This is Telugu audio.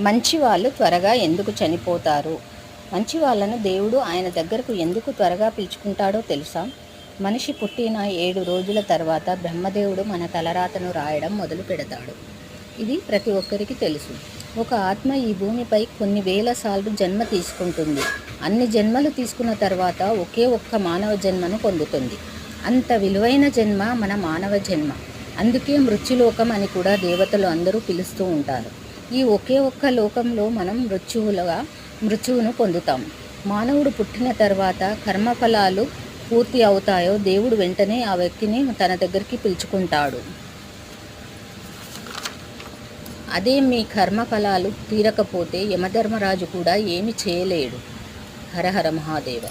మంచి వాళ్ళు త్వరగా ఎందుకు చనిపోతారు? మంచి వాళ్ళను దేవుడు ఆయన దగ్గరకు ఎందుకు త్వరగా పిలుచుకుంటాడో తెలుసా? మనిషి పుట్టిన 7 రోజుల తర్వాత బ్రహ్మదేవుడు మన తలరాతను రాయడం మొదలు పెడతాడు. ఇది ప్రతి ఒక్కరికి తెలుసు. ఒక ఆత్మ ఈ భూమిపై కొన్ని వేల సార్లు జన్మ తీసుకుంటుంది. అన్ని జన్మలు తీసుకున్న తర్వాత ఒకే ఒక్క మానవ జన్మను పొందుతుంది. అంత విలువైన జన్మ మన మానవ జన్మ. అందుకే మృత్యులోకం అని కూడా దేవతలు అందరూ పిలుస్తూ ఉంటారు. ఈ ఒకే ఒక్క లోకంలో మనం మృత్యువును పొందుతాం. మానవుడు పుట్టిన తర్వాత కర్మఫలాలు పూర్తి అవుతాయో దేవుడు వెంటనే ఆ వ్యక్తిని తన దగ్గరికి పిలుచుకుంటాడు. అదే మీ కర్మఫలాలు తీరకపోతే యమధర్మరాజు కూడా ఏమి చేయలేడు. హర హర మహాదేవ.